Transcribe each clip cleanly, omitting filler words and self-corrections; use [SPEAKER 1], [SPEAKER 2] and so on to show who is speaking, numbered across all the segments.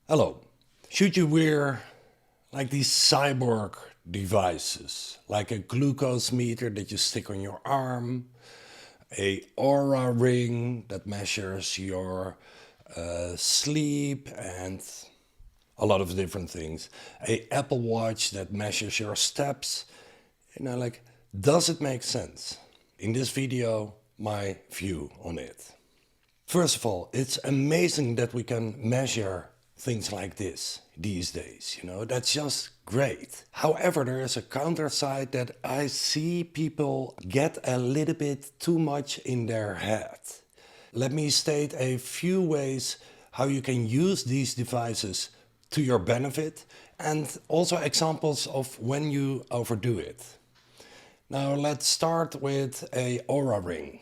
[SPEAKER 1] Hello. Should you wear like these cyborg devices, like a glucose meter that you stick on your arm, a Aura ring that measures your sleep and a lot of different things, a Apple Watch that measures your steps, like, does it make sense? In this video, my view on it. First of all, it's amazing that we can measure things like this these days, that's just great. However, there is a counter side that I see people get a little bit too much in their head. Let me state a few ways how you can use these devices to your benefit and also examples of when you overdo it. Now let's start with a Aura ring.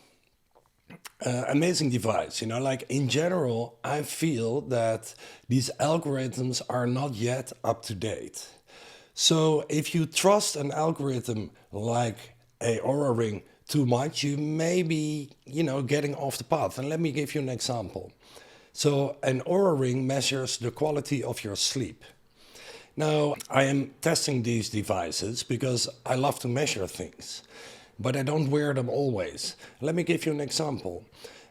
[SPEAKER 1] Amazing device, like in general, I feel that these algorithms are not yet up to date. So if you trust an algorithm like a Aura ring too much, you may be, getting off the path. And let me give you an example. So an Aura ring measures the quality of your sleep. Now, I am testing these devices because I love to measure things, but I don't wear them always. Let me give you an example.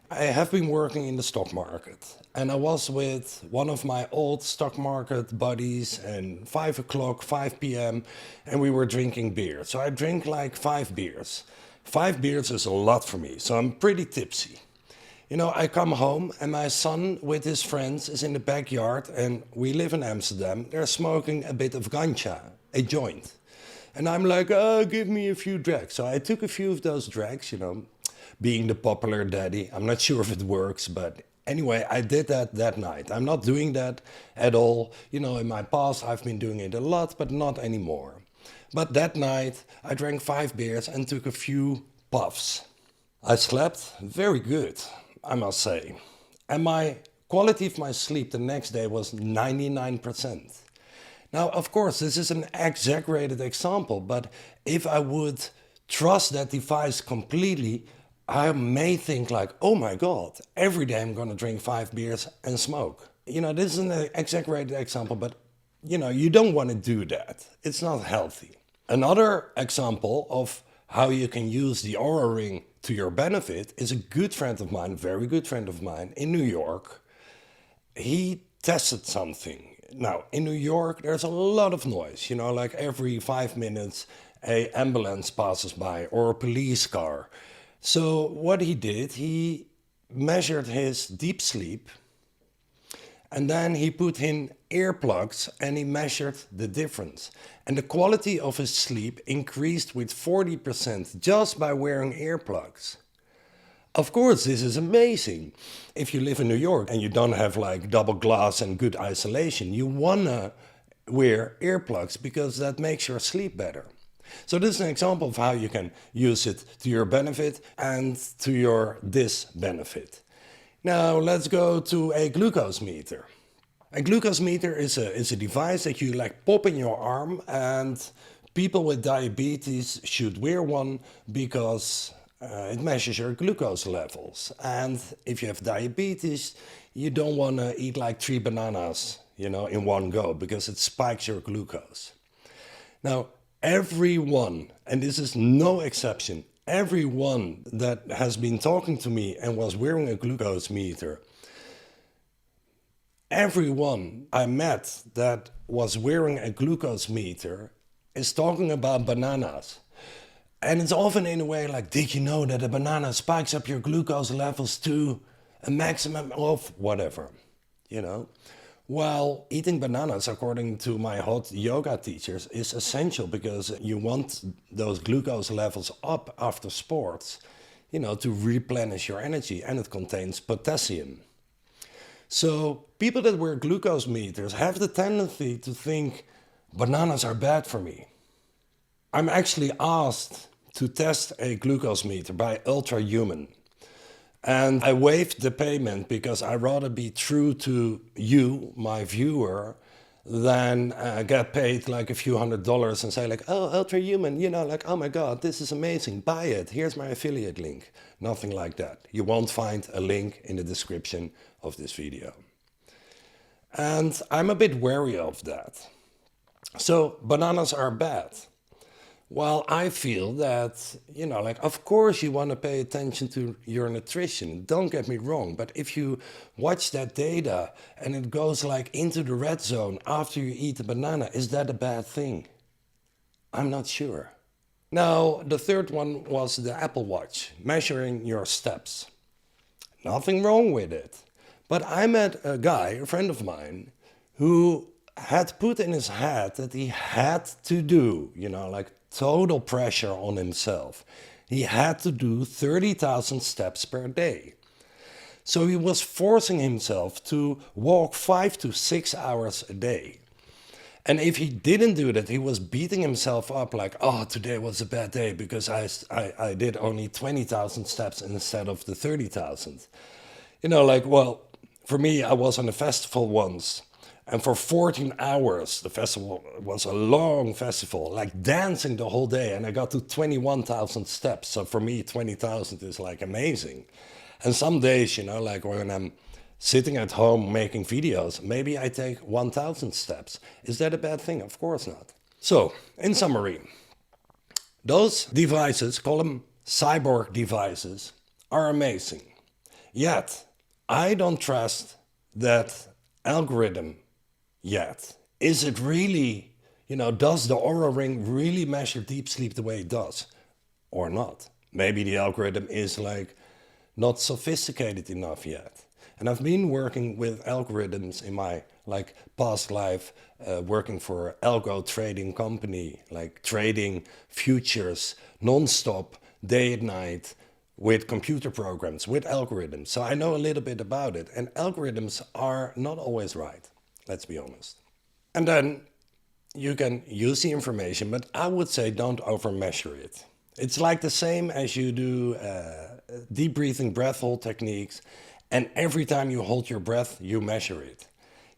[SPEAKER 1] I have been working in the stock market and I was with one of my old stock market buddies and 5 o'clock, 5 p.m. and we were drinking beer. So I drink like 5 beers. 5 beers is a lot for me, so I'm pretty tipsy. I come home and my son with his friends is in the backyard and we live in Amsterdam. They're smoking a bit of ganja, a joint. And I'm like, oh, give me a few drags. So I took a few of those drags, being the popular daddy. I'm not sure if it works, but anyway, I did that night. I'm not doing that at all. In my past, I've been doing it a lot, but not anymore. But that night, I drank 5 beers and took a few puffs. I slept very good, I must say. And my quality of my sleep the next day was 99%. Now, of course, this is an exaggerated example, but if I would trust that device completely, I may think like, oh my God, every day I'm going to drink 5 beers and smoke. This is an exaggerated example, but you don't want to do that. It's not healthy. Another example of how you can use the Aura ring to your benefit is a good friend of mine, very good friend of mine in New York. He tested something. Now, in New York, there's a lot of noise, like every 5 minutes, an ambulance passes by or a police car. So what he did, he measured his deep sleep and then he put in earplugs and he measured the difference. And the quality of his sleep increased with 40% just by wearing earplugs. Of course, this is amazing. If you live in New York and you don't have like double glass and good isolation, you wanna wear earplugs because that makes your sleep better. So this is an example of how you can use it to your benefit and to your disbenefit. Now let's go to a glucose meter. A glucose meter is a device that you like pop in your arm, and people with diabetes should wear one because it measures your glucose levels. And if you have diabetes, you don't want to eat like 3 bananas, in one go because it spikes your glucose. Now, everyone, and this is no exception, everyone that has been talking to me and was wearing a glucose meter, everyone I met that was wearing a glucose meter is talking about bananas. And it's often in a way like, did you know that a banana spikes up your glucose levels to a maximum of whatever, Well, eating bananas, according to my hot yoga teachers, is essential because you want those glucose levels up after sports, to replenish your energy, and it contains potassium. So people that wear glucose meters have the tendency to think bananas are bad for me. I'm actually asked to test a glucose meter by Ultrahuman. And I waived the payment because I'd rather be true to you, my viewer, than get paid like a few $100s and say like, oh, Ultrahuman, like, oh my God, this is amazing, buy it, here's my affiliate link. Nothing like that. You won't find a link in the description of this video. And I'm a bit wary of that. So bananas are bad. Well, I feel that, like, of course you want to pay attention to your nutrition. Don't get me wrong. But if you watch that data and it goes like into the red zone after you eat a banana, is that a bad thing? I'm not sure. Now, the third one was the Apple Watch, measuring your steps. Nothing wrong with it. But I met a guy, a friend of mine, who had put in his head that he had to do, like total pressure on himself. He had to do 30,000 steps per day. So he was forcing himself to walk 5 to 6 hours a day. And if he didn't do that, he was beating himself up like, oh, today was a bad day because I did only 20,000 steps instead of the 30,000. Like, well, for me, I was on a festival once. And for 14 hours, the festival was a long festival, like dancing the whole day. And I got to 21,000 steps. So for me, 20,000 is like amazing. And some days, like when I'm sitting at home making videos, maybe I take 1,000 steps. Is that a bad thing? Of course not. So, in summary, those devices, call them cyborg devices, are amazing. Yet, I don't trust that algorithm yet. Is it really, does the Oura Ring really measure deep sleep the way it does? Or not? Maybe the algorithm is like not sophisticated enough yet. And I've been working with algorithms in my past life, working for an algo trading company, like trading futures non-stop, day and night, with computer programs, with algorithms. So I know a little bit about it. And algorithms are not always right, let's be honest. And then you can use the information, but I would say don't overmeasure it. It's like the same as you do deep breathing breath hold techniques. And every time you hold your breath, you measure it.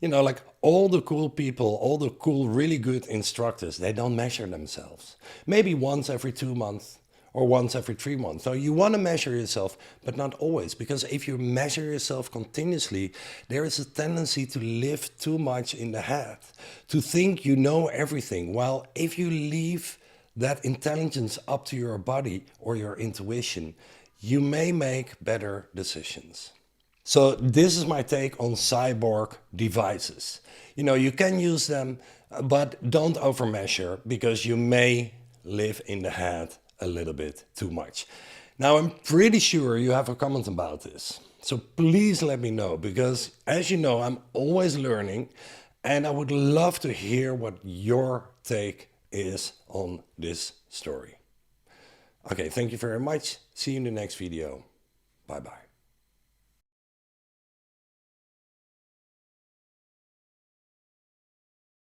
[SPEAKER 1] Like all the cool people, all the cool, really good instructors, they don't measure themselves. Maybe once every 2 months or once every 3 months. So you want to measure yourself, but not always. Because if you measure yourself continuously, there is a tendency to live too much in the head, to think you know everything. While if you leave that intelligence up to your body or your intuition, you may make better decisions. So this is my take on cyborg devices. You can use them, but don't overmeasure because you may live in the head a little bit too much. Now, I'm pretty sure you have a comment about this. So please let me know because as you know, I'm always learning and I would love to hear what your take is on this story. Okay, thank you very much. See you in the next video. Bye-bye.